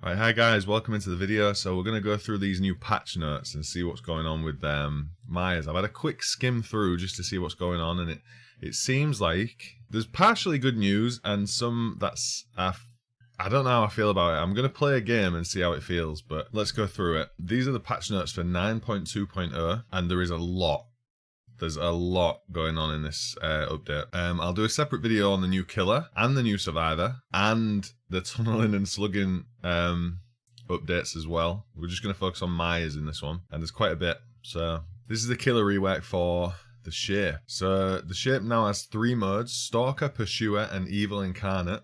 Alright, hi guys, welcome into the video. So we're going to go through these new patch notes and see what's going on with Myers. I've had a quick skim through just to see what's going on, and it seems like there's partially good news and some that's I don't know how I feel about it. I'm going to play a game and see how it feels, but let's go through it. These are the patch notes for 9.2.0, and there is a lot. There's a lot going on in this update. I'll do a separate video on the new killer and the new survivor and the tunneling and slugging updates as well. We're just going to focus on Myers in this one, and there's quite a bit. So this is the killer rework for the shape. So the shape now has 3 modes: Stalker, Pursuer, and Evil Incarnate.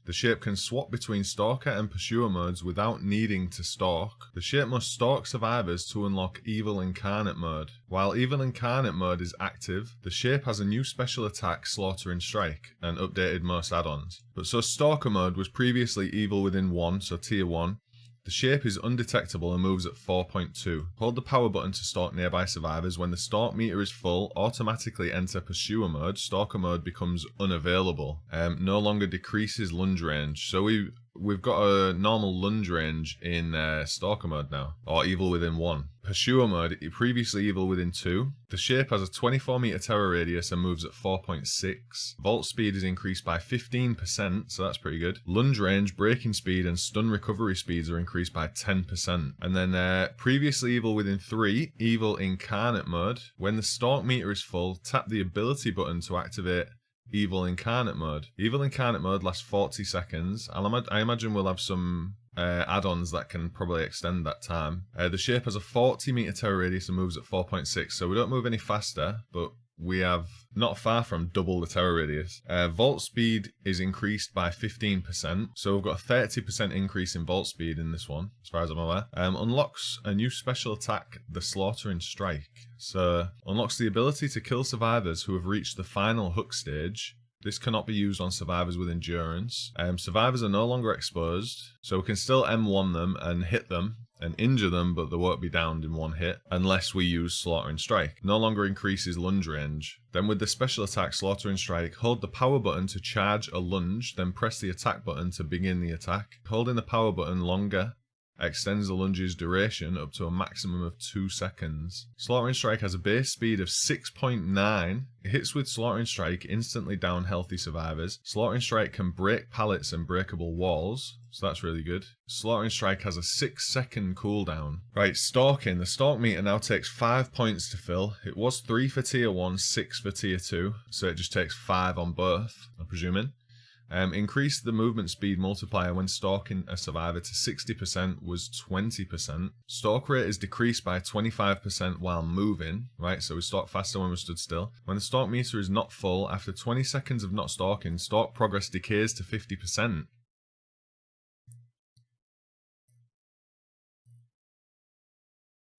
The shape can swap between Stalker and Pursuer modes without needing to stalk. The shape must stalk survivors to unlock Evil Incarnate mode. While Evil Incarnate mode is active, the shape has a new special attack, Slaughter and Strike, and updated most add-ons. But so Stalker mode was previously Evil Within 1, so tier 1. The shape is undetectable and moves at 4.2. Hold the power button to stalk nearby survivors. When the stalk meter is full, automatically enter Pursuer mode. Stalker mode becomes unavailable. No longer decreases lunge range. So we've got a normal lunge range in Stalker mode now, or Evil Within 1. Pursuer mode, previously Evil Within 2. The shape has a 24 meter terror radius and moves at 4.6. Vault speed is increased by 15%, so that's pretty good. Lunge range, breaking speed, and stun recovery speeds are increased by 10%. And then previously Evil Within 3, Evil Incarnate mode. When the stalk meter is full, tap the ability button to activate Evil Incarnate mode. Evil Incarnate mode lasts 40 seconds. I imagine we'll have some add-ons that can probably extend that time. The shape has a 40 meter terror radius and moves at 4.6, so we don't move any faster, but we have not far from double the terror radius. Vault speed is increased by 15%, so we've got a 30% increase in vault speed in this one, as far as I'm aware. Unlocks a new special attack, the Slaughter and Strike. So, unlocks the ability to kill survivors who have reached the final hook stage. This cannot be used on survivors with endurance. Survivors are no longer exposed, so we can still M1 them and hit them and injure them, but they won't be downed in one hit unless we use Slaughter and Strike. No longer increases lunge range. Then with the special attack Slaughter and Strike, hold the power button to charge a lunge, then press the attack button to begin the attack. Holding the power button longer extends the lunge's duration up to a maximum of 2 seconds. Slaughter and Strike has a base speed of 6.9. Hits with Slaughter and Strike instantly down healthy survivors. Slaughter and Strike can break pallets and breakable walls, so that's really good. Slaughter and Strike has a 6-second cooldown. Right, stalking. The stalk meter now takes 5 points to fill. It was 3 for tier 1, 6 for tier 2, so it just takes 5 on both, I'm presuming. Increase the movement speed multiplier when stalking a survivor to 60% was 20%. Stalk rate is decreased by 25% while moving, right? So we stalk faster when we stood still. When the stalk meter is not full, after 20 seconds of not stalking, stalk progress decays to 50%.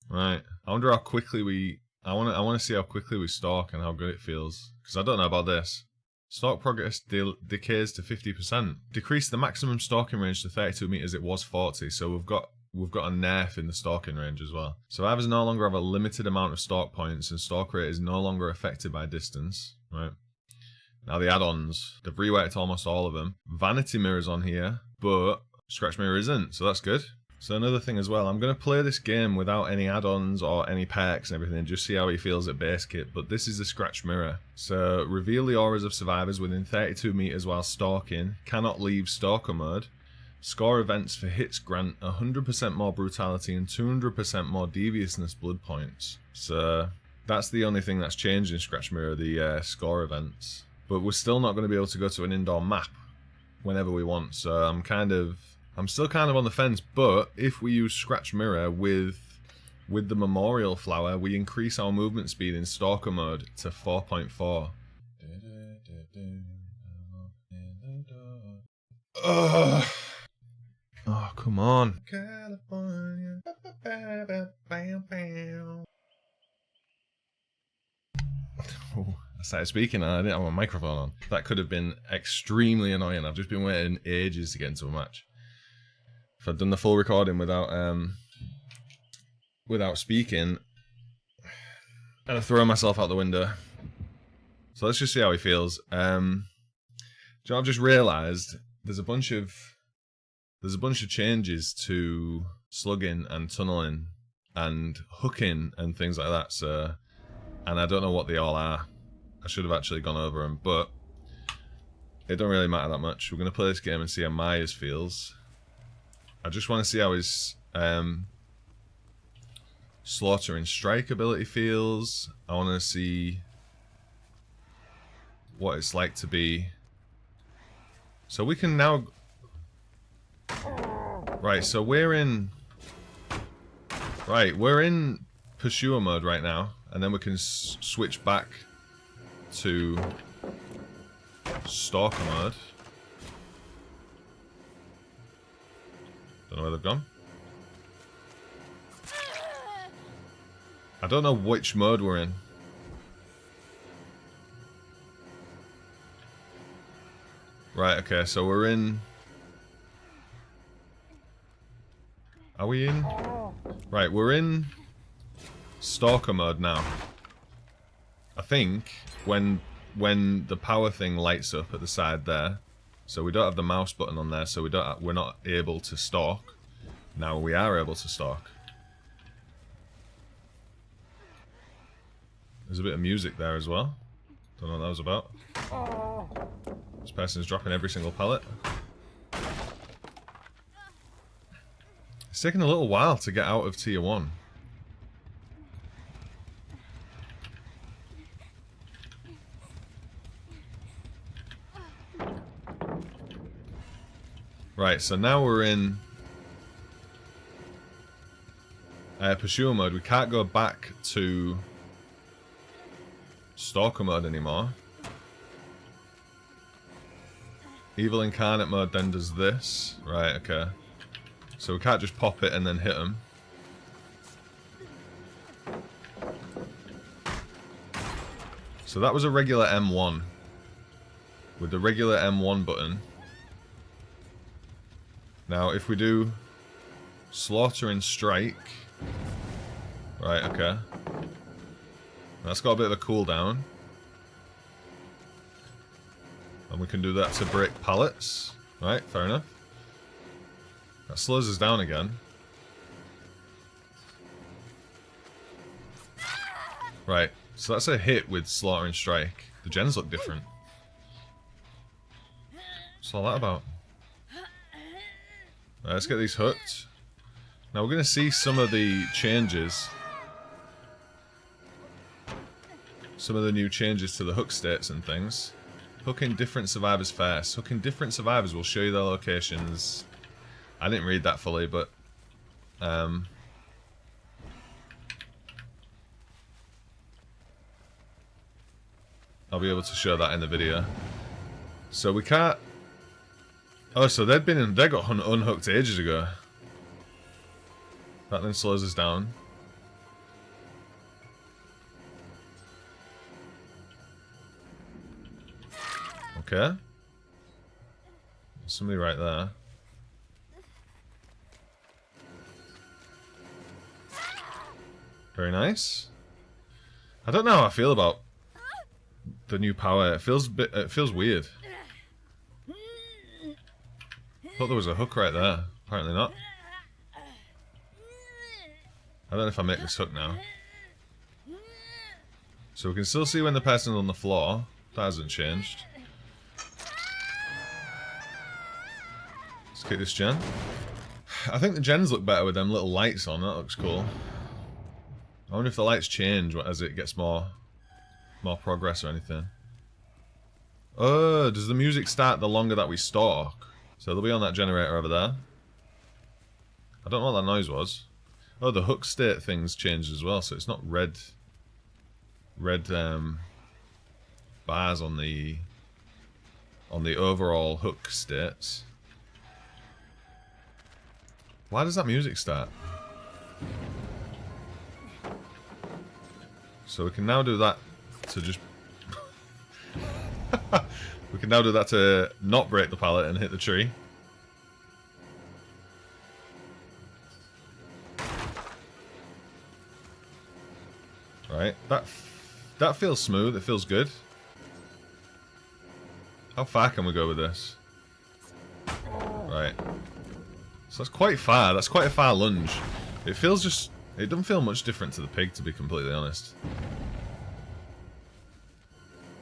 Right. I wonder how quickly I want to see how quickly we stalk and how good it feels, because I don't know about this. Stalk progress decays to 50%. Decrease the maximum stalking range to 32 meters. It was 40, so we've got a nerf in the stalking range as well. Survivors no longer have a limited amount of stalk points, and stalk rate is no longer affected by distance. Right. Now the add-ons, they've reworked almost all of them. Vanity mirror's on here, but scratch mirror isn't, so that's good. So another thing as well, I'm going to play this game without any add-ons or any perks and everything, just see how he feels at base kit, but this is the scratch mirror. So, reveal the auras of survivors within 32 meters while stalking, cannot leave stalker mode. Score events for hits grant 100% more brutality and 200% more deviousness blood points. So, that's the only thing that's changed in scratch mirror, the score events. But we're still not going to be able to go to an indoor map whenever we want, so I'm still kind of on the fence, but if we use Scratch Mirror with the Memorial Flower, we increase our movement speed in Stalker mode to 4.4. Oh, come on. California. Oh, I started speaking and I didn't have my microphone on. That could have been extremely annoying. I've just been waiting ages to get into a match. If I'd done the full recording without speaking, I'd have thrown myself out the window. So let's just see how he feels. I've just realised there's a bunch of there's a bunch of changes to slugging and tunneling and hooking and things like that. So, and I don't know what they all are. I should have actually gone over them, but it don't really matter that much. We're going to play this game and see how Myers feels. I just want to see how his Slaughter and Strike ability feels. I want to see what it's like to be. So we can now... Right, so we're in... Right, we're in Pursuer mode right now. And then we can switch back to Stalker mode. Don't know where they've gone. I don't know which mode we're in. Right, okay, so we're in... Are we in? Right, we're in Stalker mode now. I think when the power thing lights up at the side there, so we don't have the mouse button on there, so we're not able to stalk. Now we are able to stalk. There's a bit of music there as well. Don't know what that was about. This person's dropping every single pallet. It's taken a little while to get out of tier 1. Right, so now we're in Pursuer mode. We can't go back to Stalker mode anymore. Evil Incarnate mode then does this. Right, okay. So we can't just pop it and then hit them. So that was a regular M1. With the regular M1 button. Now if we do Slaughter and Strike. Right, okay. That's got a bit of a cooldown. And we can do that to break pallets. Right, fair enough. That slows us down again. Right, so that's a hit with Slaughter and Strike. The gens look different. What's all that about? Right, let's get these hooked. Now we're going to see some of the changes. Some of the new changes to the hook states and things. Hooking different survivors first. Hooking different survivors will show you their locations. I didn't read that fully, but... I'll be able to show that in the video. So we can't... Oh, so they got unhooked ages ago. That then slows us down. Okay. Somebody right there. Very nice. I don't know how I feel about the new power. It feels weird. I thought there was a hook right there. Apparently not. I don't know if I make this hook now. So we can still see when the person's on the floor. That hasn't changed. Let's kick this gen. I think the gens look better with them little lights on. That looks cool. I wonder if the lights change as it gets more progress or anything. Oh, does the music start the longer that we stalk? So they'll be on that generator over there. I don't know what that noise was. Oh, the hook state thing's changed as well, so it's not red bars on the overall hook states. Why does that music start? So we can now do that to just... we can now do that to not break the pallet and hit the tree. Right, that feels smooth, it feels good. How far can we go with this? Right. So that's quite far. That's quite a far lunge. It feels just... It doesn't feel much different to the pig, to be completely honest.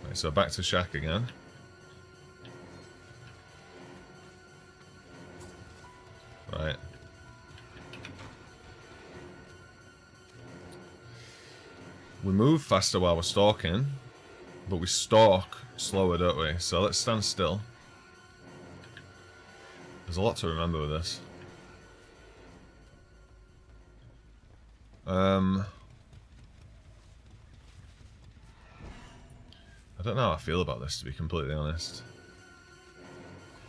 Right, so back to Shaq again. Right. We move faster while we're stalking, but we stalk slower, don't we? So let's stand still. There's a lot to remember with this. I don't know how I feel about this, to be completely honest.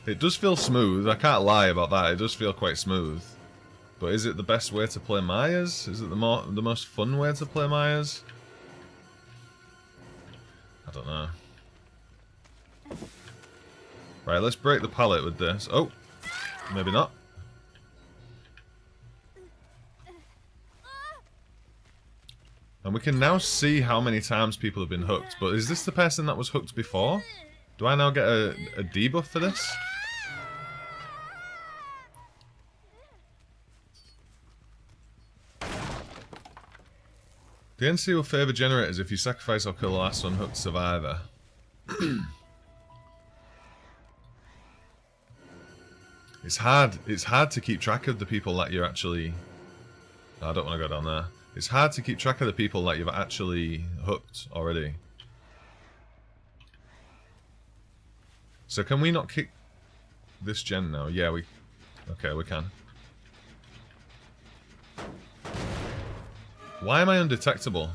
It does feel smooth, I can't lie about that, it does feel quite smooth. But is it the best way to play Myers? Is it the most fun way to play Myers? I don't know. Right, let's break the pallet with this. Oh! Maybe not. And we can now see how many times people have been hooked. But is this the person that was hooked before? Do I now get a debuff for this? The NC will favour generators if you sacrifice or kill the last unhooked survivor. It's hard to keep track of the people that you're actually... I don't want to go down there. It's hard to keep track of the people that you've actually hooked already. So can we not kick this gen now? Yeah, we... Okay, we can. Why am I undetectable?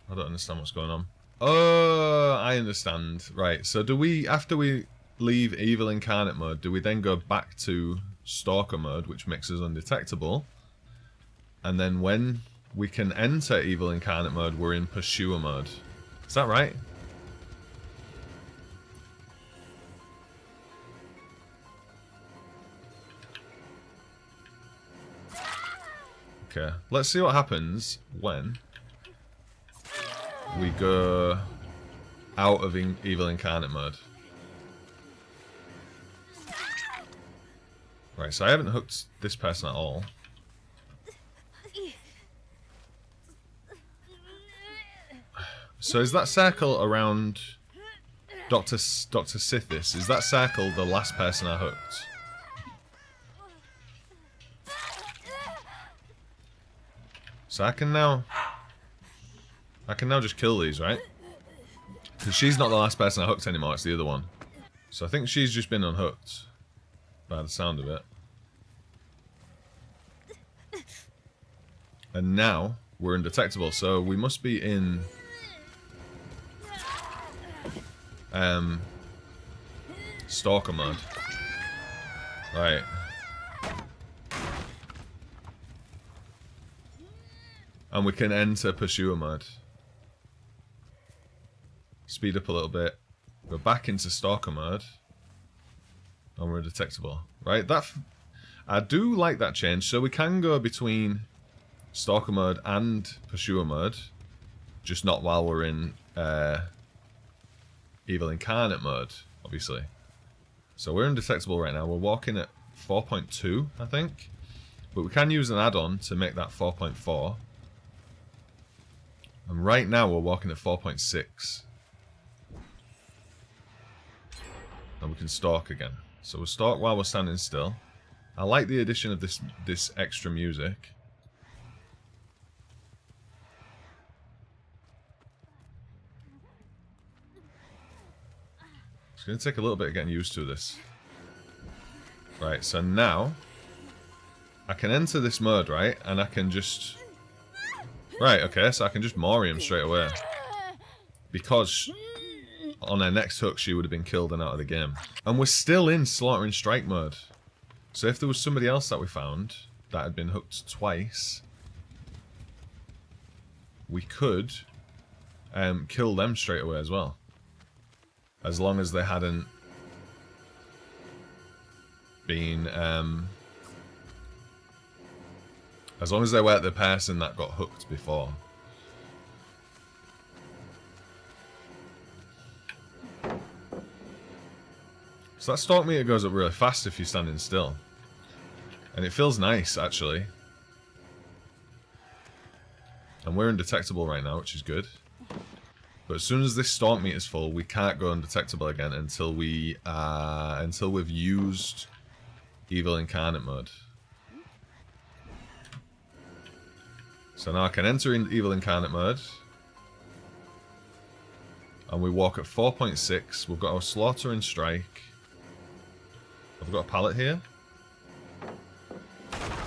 I don't understand what's going on. Oh, I understand. Right, so do we, after we leave Evil Incarnate mode, do we then go back to Stalker mode, which makes us undetectable? And then when we can enter Evil Incarnate mode, we're in Pursuer mode. Is that right? Okay, let's see what happens when we go out of Evil Incarnate mode. Right, so I haven't hooked this person at all. So is that circle around Dr. Sithis? Is that circle the last person I hooked? So I can now just kill these, right? Because she's not the last person I hooked anymore, it's the other one. So I think she's just been unhooked. By the sound of it. And now we're undetectable, so we must be in Stalker mode. Right. And we can enter Pursuer mode. Speed up a little bit. Go back into Stalker mode. And we're undetectable. Right? I do like that change. So we can go between Stalker mode and Pursuer mode. Just not while we're in Evil Incarnate mode, obviously. So we're undetectable right now. We're walking at 4.2, I think. But we can use an add-on to make that 4.4. And right now we're walking at 4.6. And we can stalk again. So we'll stalk while we're standing still. I like the addition of this extra music. It's going to take a little bit of getting used to this. Right, so now I can enter this mode, right? And I can just... Right, okay, so I can just Mori him straight away. Because on her next hook, she would have been killed and out of the game. And we're still in Slaughtering Strike mode. So if there was somebody else that we found that had been hooked twice, we could kill them straight away as well. As long as they hadn't been... as long as they weren't the person that got hooked before. So that stalk meter goes up really fast if you're standing still. And it feels nice, actually. And we're undetectable right now, which is good. But as soon as this stalk meter is full, we can't go undetectable again until we've used Evil Incarnate mode. So now I can enter in Evil Incarnate mode. And we walk at 4.6. We've got our Slaughter and Strike. Have we got a pallet here?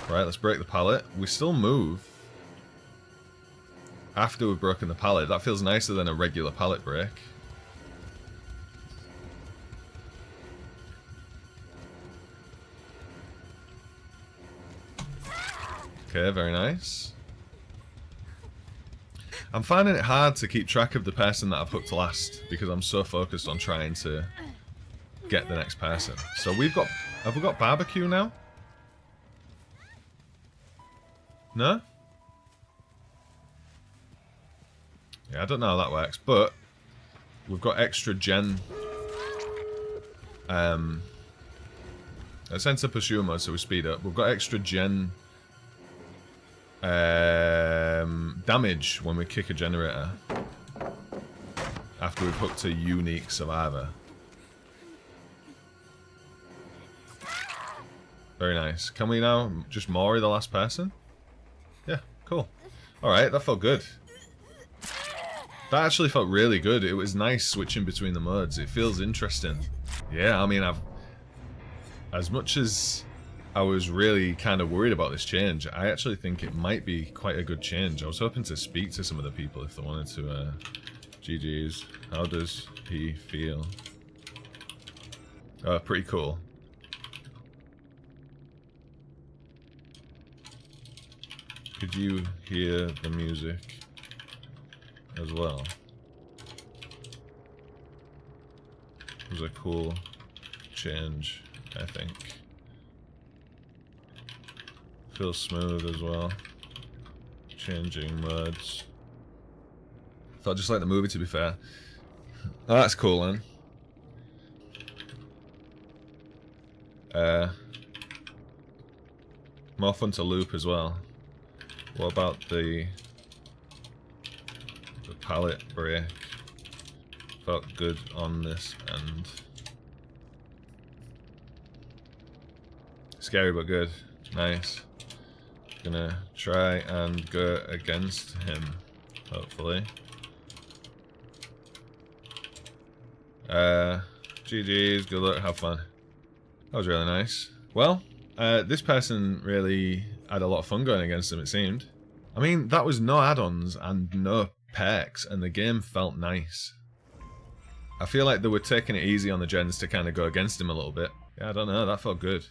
Right, let's break the pallet. We still move after we've broken the pallet. That feels nicer than a regular pallet break. Okay, very nice. I'm finding it hard to keep track of the person that I've hooked last because I'm so focused on trying to get the next person. So we've got... Have we got barbecue now? No? Yeah, I don't know how that works, but we've got extra gen. Sensor pursuit mode, so we speed up. We've got extra gen damage when we kick a generator after we've hooked a unique survivor. Very nice. Can we now just Mori the last person? Yeah, cool. Alright, that felt good. That actually felt really good. It was nice switching between the modes. It feels interesting. Yeah, I mean, as much as I was really kind of worried about this change, I actually think it might be quite a good change. I was hoping to speak to some of the people if they wanted to. GG's. How does he feel? Pretty cool. Could you hear the music as well? It was a cool change, I think. Feels smooth as well. Changing modes. Felt just like the movie, to be fair. Oh, that's cool, then. More fun to loop as well. What about the pallet break? Felt good on this end. Scary but good. Nice. Gonna try and go against him, hopefully. GG's, good luck, have fun. That was really nice. Well, this person really had a lot of fun going against him, it seemed. I mean, that was no add-ons and no perks, and the game felt nice. I feel like they were taking it easy on the gens to kind of go against him a little bit. Yeah, I don't know, that felt good.